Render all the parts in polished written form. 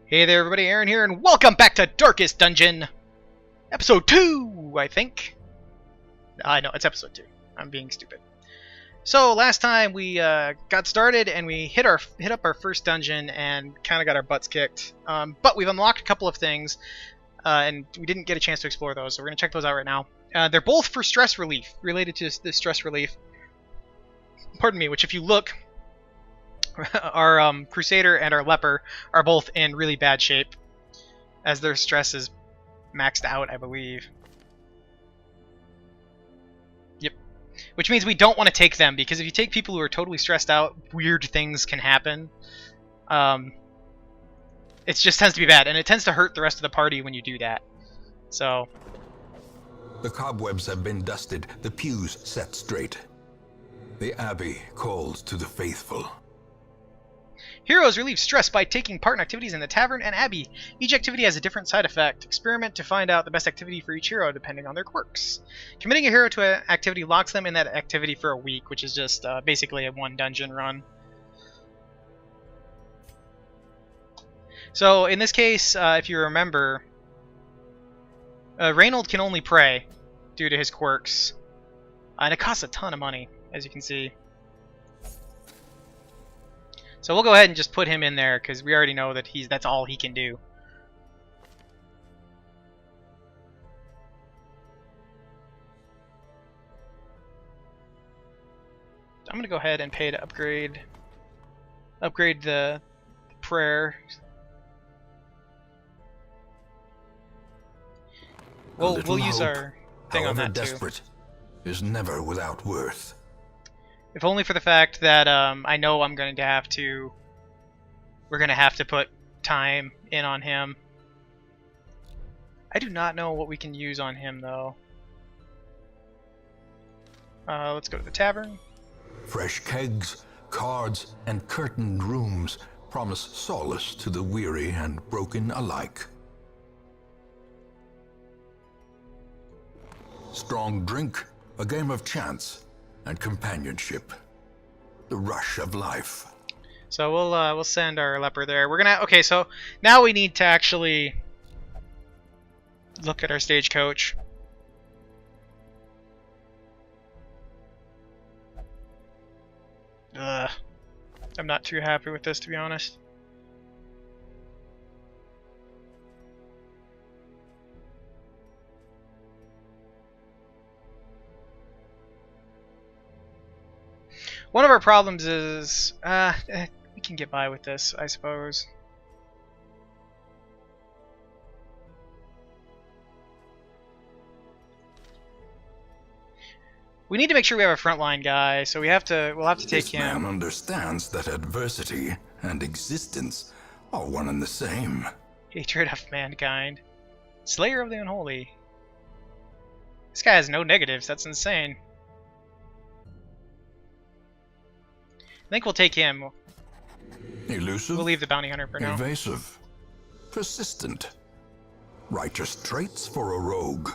Hey there everybody, Aaron here, and welcome back to Darkest Dungeon! Episode 2, I think. I know, it's episode 2. I'm being stupid. So, last time we got started and we hit up our first dungeon and kind of got our butts kicked. But we've unlocked a couple of things, and we didn't get a chance to explore those, so we're going to check those out right now. They're both for stress relief, related to this stress relief. Pardon me, which if you look, our Crusader and our Leper are both in really bad shape, as their stress is maxed out, I believe. Yep. Which means we don't want to take them, because if you take people who are totally stressed out, weird things can happen. It just tends to be bad, and it tends to hurt the rest of the party when you do that. So... The cobwebs have been dusted, the pews set straight. The Abbey calls to the faithful. Heroes relieve stress by taking part in activities in the tavern and abbey. Each activity has a different side effect. Experiment to find out the best activity for each hero depending on their quirks. Committing a hero to an activity locks them in that activity for a week, which is just basically a one dungeon run. So in this case, if you remember, Reynold can only pray due to his quirks. And it costs a ton of money, as you can see. So we'll go ahead and just put him in there, because we already know that that's all he can do. I'm going to go ahead and pay to upgrade the prayer. We'll use our thing on that too. Desperate, is never without worth. If only for the fact that I know we're going to have to put time in on him. I do not know what we can use on him, though. Let's go to the tavern. Fresh kegs, cards, and curtained rooms promise solace to the weary and broken alike. Strong drink, a game of chance, and companionship, the rush of life. So we'll send our Leper there. Okay, so now we need to actually look at our stagecoach. I'm not too happy with this, to be honest. One of our problems is, we can get by with this, I suppose. We need to make sure we have a frontline guy, so we'll have to take him. This man understands that adversity and existence are one and the same. Hatred of mankind. Slayer of the unholy. This guy has no negatives, that's insane. I think we'll take him. Elusive, we'll leave the bounty hunter for now. Evasive, persistent, righteous traits for a rogue.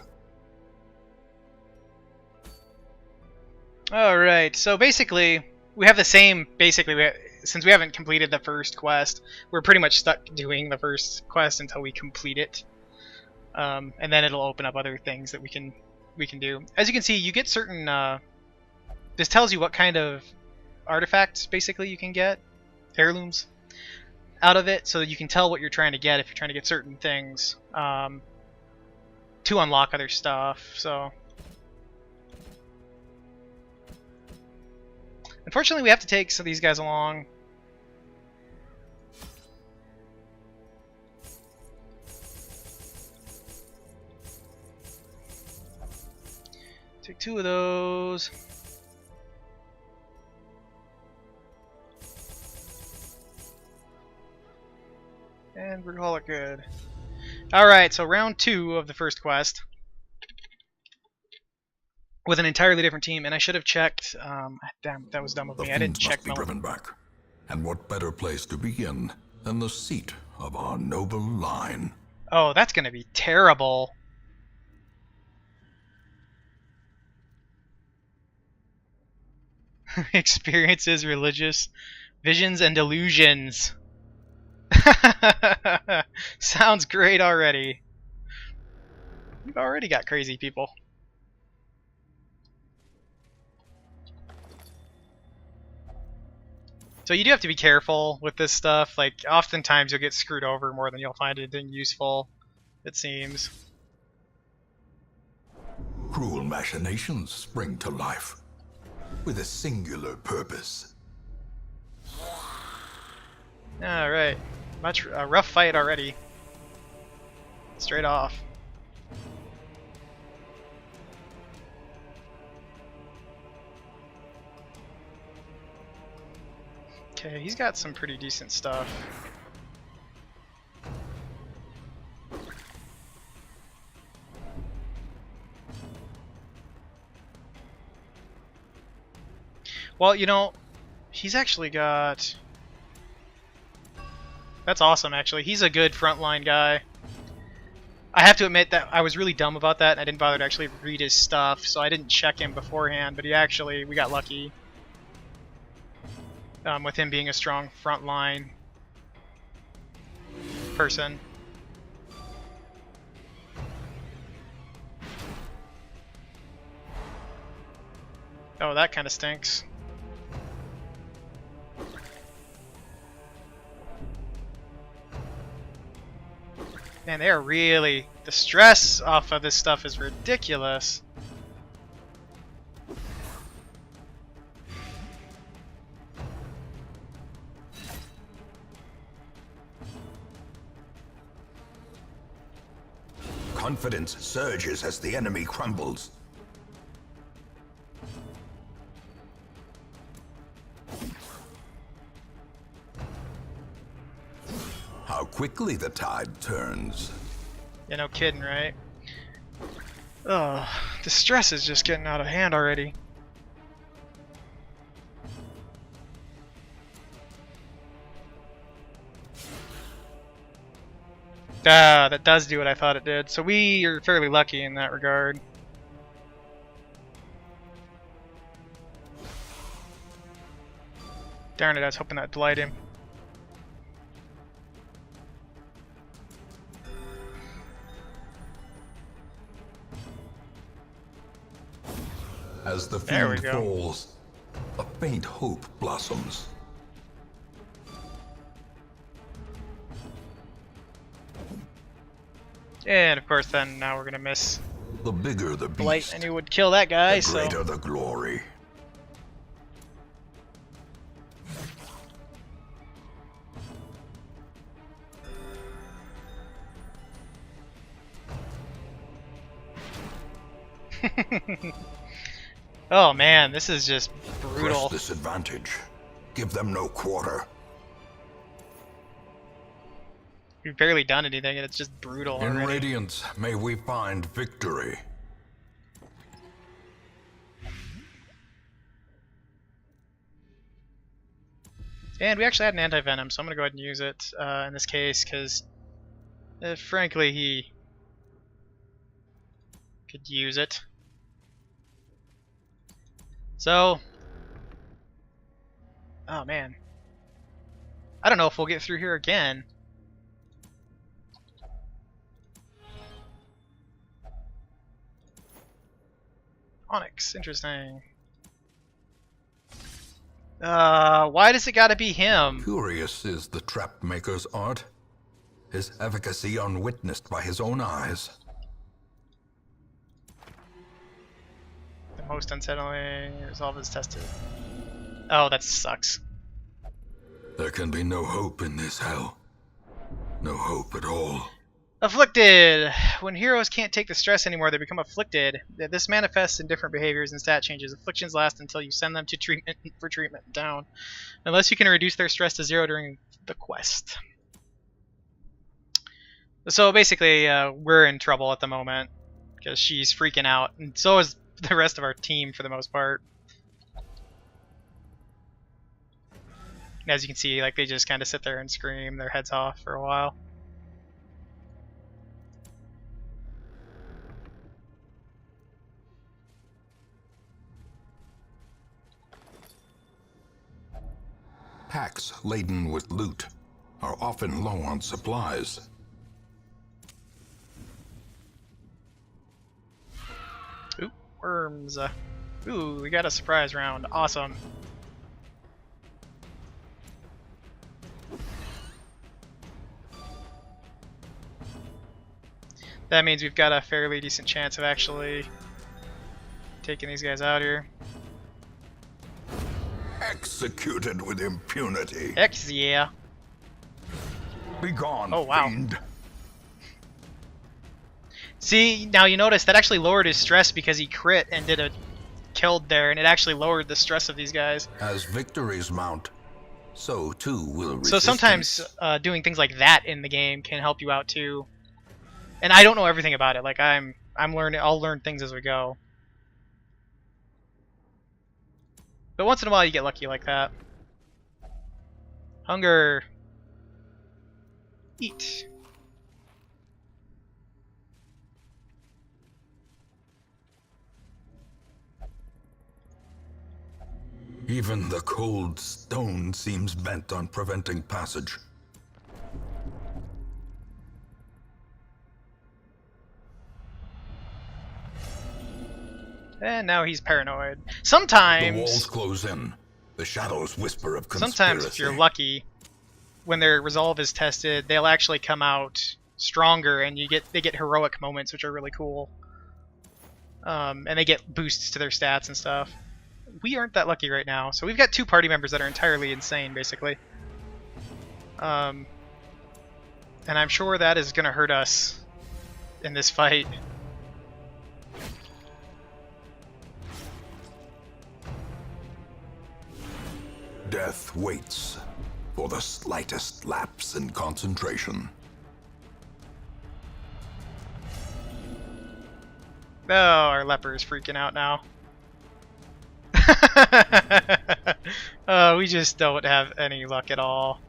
Alright, so basically, we have the same, since we haven't completed the first quest, we're pretty much stuck doing the first quest until we complete it. And then it'll open up other things that we can do. As you can see, you get certain, this tells you what kind of artifacts basically you can get, heirlooms, out of it, so that you can tell what you're trying to get if you're trying to get certain things to unlock other stuff. So unfortunately we have to take some of these guys along. Take 2 of those. And we'll call it good. Alright, so round 2 of the first quest. With an entirely different team, and I should have checked. Damn, that was dumb of me. I didn't check. The fiends must be driven back. And what better place to begin than the seat of our noble line? Oh, that's gonna be terrible. Experiences religious visions and delusions. Sounds great already. We've already got crazy people. So you do have to be careful with this stuff. Like, oftentimes you'll get screwed over more than you'll find anything useful, it seems. Cruel machinations spring to life with a singular purpose. Alright. A rough fight already. Straight off. Okay, he's got some pretty decent stuff. Well, you know, he's actually got... That's awesome, actually. He's a good frontline guy. I have to admit that I was really dumb about that, and I didn't bother to actually read his stuff, so I didn't check him beforehand, but we got lucky. With him being a strong frontline person. Oh, that kind of stinks. Man, they are really... The stress off of this stuff is ridiculous. Confidence surges as the enemy crumbles. How quickly the tide turns. Yeah, no kidding, right? Ugh, the stress is just getting out of hand already. Ah, that does do what I thought it did. So we are fairly lucky in that regard. Darn it, I was hoping that'd delight him. As the field falls, a faint hope blossoms. And of course then now we're gonna miss The bigger the Blight, beast, and he would kill that guy, the greater the glory. Oh man, this is just brutal. Press this advantage. Give them no quarter. We've barely done anything and it's just brutal In already. Radiance, may we find victory. And we actually had an anti-venom, so I'm gonna go ahead and use it in this case, because frankly he could use it. So, oh man, I don't know if we'll get through here again. Onyx, interesting. Why does it gotta be him? Curious is the trap maker's art, his efficacy unwitnessed by his own eyes. The most unsettling resolve is tested. Oh, that sucks. There can be no hope in this hell. No hope at all. Afflicted! When heroes can't take the stress anymore, they become afflicted. This manifests in different behaviors and stat changes. Afflictions last until you send them to treatment for treatment down, unless you can reduce their stress to 0 during the quest. So basically, we're in trouble at the moment because she's freaking out, and so is the rest of our team for the most part. And as you can see, like, they just kind of sit there and scream their heads off for a while. Packs laden with loot, are often low on supplies. Ooh, worms. Ooh, we got a surprise round. Awesome. That means we've got a fairly decent chance of actually taking these guys out here. Executed with impunity. Heck yeah. Begone, Oh, wow. fiend. See, now you notice that actually lowered his stress because he crit and did a killed there, and it actually lowered the stress of these guys. As victories mount, so too will resistance. So sometimes doing things like that in the game can help you out too. And I don't know everything about it. Like I'm learning. I'll learn things as we go. But once in a while you get lucky like that. Hunger. Eat. Even the cold stone seems bent on preventing passage. And now he's paranoid. The Sometimes, walls close in. The shadows whisper of conspiracy. sometimes if you're lucky, when their resolve is tested, they'll actually come out stronger, and they get heroic moments, which are really cool. And they get boosts to their stats and stuff. We aren't that lucky right now, so we've got 2 party members that are entirely insane, basically. And I'm sure that is gonna hurt us in this fight. Death waits for the slightest lapse in concentration. Oh, our leper is freaking out now. We just don't have any luck at all.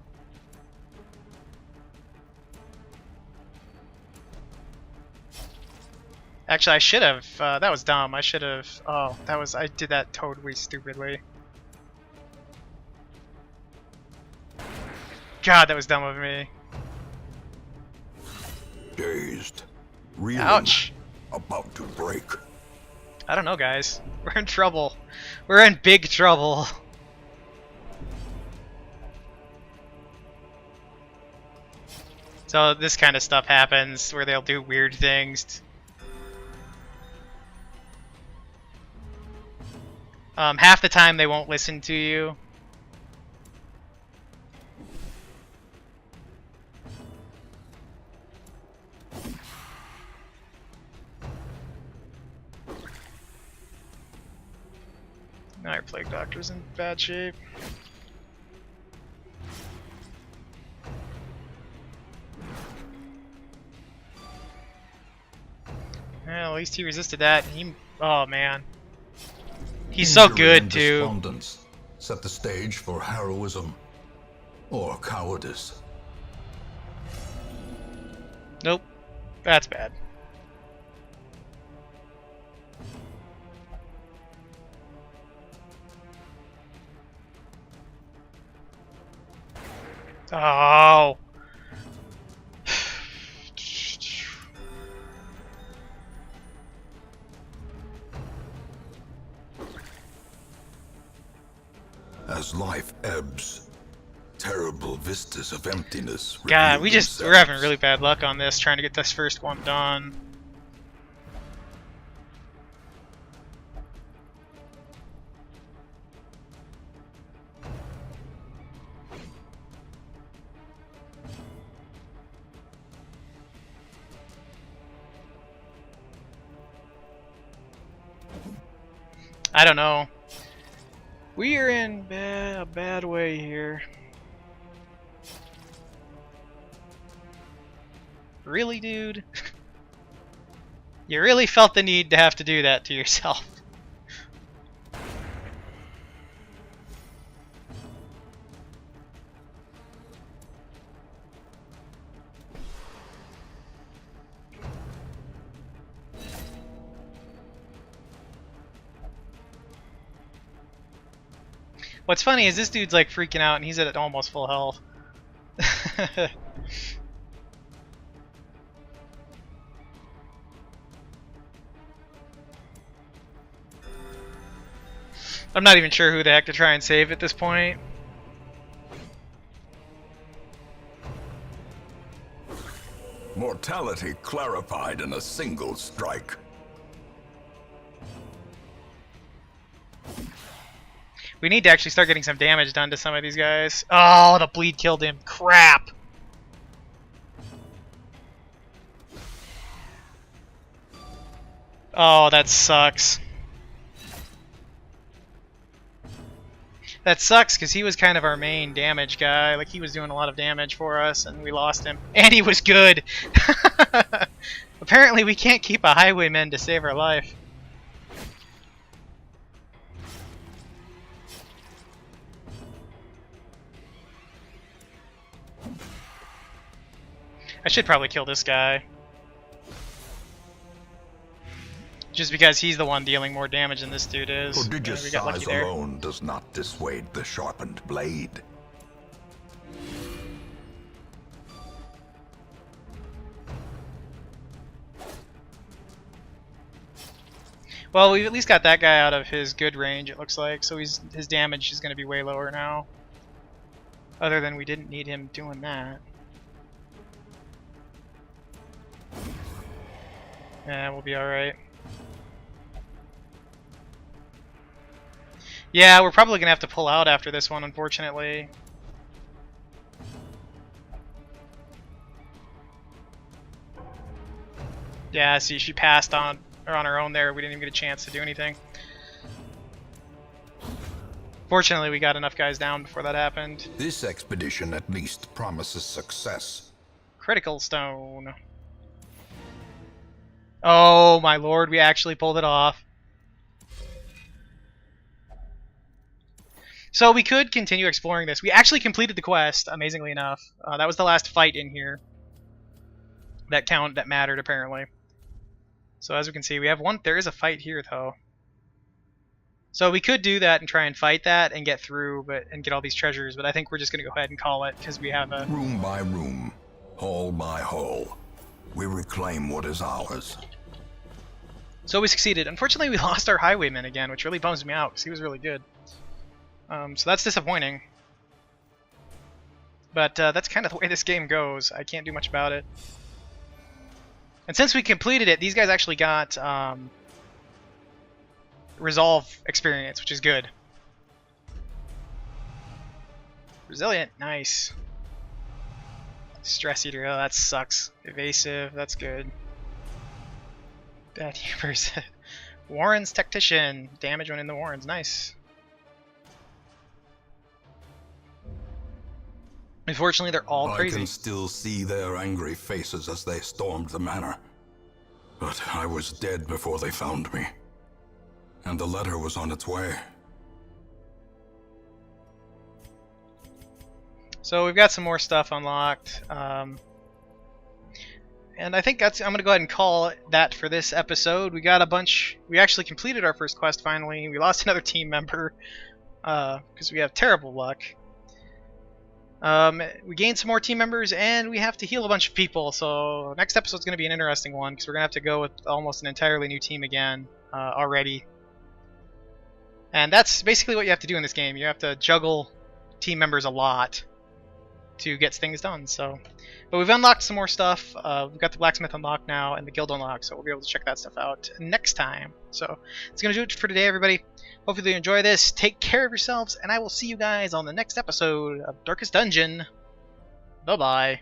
Actually, I should have. That was dumb. I should have. Oh, I did that totally stupidly. God, that was dumb of me. Dazed. Reeling. Ouch. About to break. I don't know, guys. We're in trouble. We're in big trouble. So this kind of stuff happens where they'll do weird things. Half the time they won't listen to you. Our plague doctor's in bad shape. Well, at least he resisted that. Oh man, he's so Injury good and too. Despondence set the stage for heroism or cowardice. Nope, that's bad. Oh. As life ebbs, terrible vistas of emptiness. God, reveal we're having themselves. really bad luck on this, trying to get this first one done. I don't know. We are in a bad way here. Really, dude? You really felt the need to have to do that to yourself. What's funny is this dude's like freaking out and he's at almost full health. I'm not even sure who the heck to try and save at this point. Mortality clarified in a single strike. We need to actually start getting some damage done to some of these guys. Oh, the bleed killed him. Crap. Oh, that sucks. That sucks because he was kind of our main damage guy. Like, he was doing a lot of damage for us, and we lost him. And he was good! Apparently we can't keep a highwayman to save our life. I should probably kill this guy. Just because he's the one dealing more damage than this dude is. Prodigious we got lucky size there. alone does not dissuade the sharpened blade. Well, we've at least got that guy out of his good range, it looks like, so his damage is going to be way lower now. Other than we didn't need him doing that. Yeah, we'll be alright. Yeah, we're probably going to have to pull out after this one, unfortunately. Yeah, see, she passed on her own there. We didn't even get a chance to do anything. Fortunately, we got enough guys down before that happened. This expedition at least promises success. Critical stone. Oh my lord, we actually pulled it off. So we could continue exploring this. We actually completed the quest, amazingly enough. That was the last fight in here. That mattered, apparently. So as we can see, we have one. There is a fight here, though. So we could do that and try and fight that and get through, and get all these treasures. But I think we're just going to go ahead and call it because we have a Room by room, hall by hall, we reclaim what is ours. So we succeeded. Unfortunately, we lost our highwayman again, which really bums me out because he was really good. So that's disappointing. But that's kind of the way this game goes. I can't do much about it. And since we completed it, these guys actually got resolve experience, which is good. Resilient, nice. Stress eater, oh that sucks. Evasive, that's good. Bad humors. Warren's tactician, damage when in the Warrens, nice. Unfortunately, they're all crazy. I can still see their angry faces as they stormed the manor. But I was dead before they found me. And the letter was on its way. So we've got some more stuff unlocked. And I think I'm going to go ahead and call that for this episode. We got a bunch. We actually completed our first quest finally. We lost another team member because we have terrible luck. We gained some more team members, and we have to heal a bunch of people, so next episode's going to be an interesting one, because we're going to have to go with almost an entirely new team again already. And that's basically what you have to do in this game. You have to juggle team members a lot to get things done. So, but we've unlocked some more stuff. We've got the blacksmith unlocked now, and the guild unlocked, so we'll be able to check that stuff out next time. So, that's going to do it for today, everybody. Hopefully you enjoy this. Take care of yourselves, and I will see you guys on the next episode of Darkest Dungeon. Bye-bye.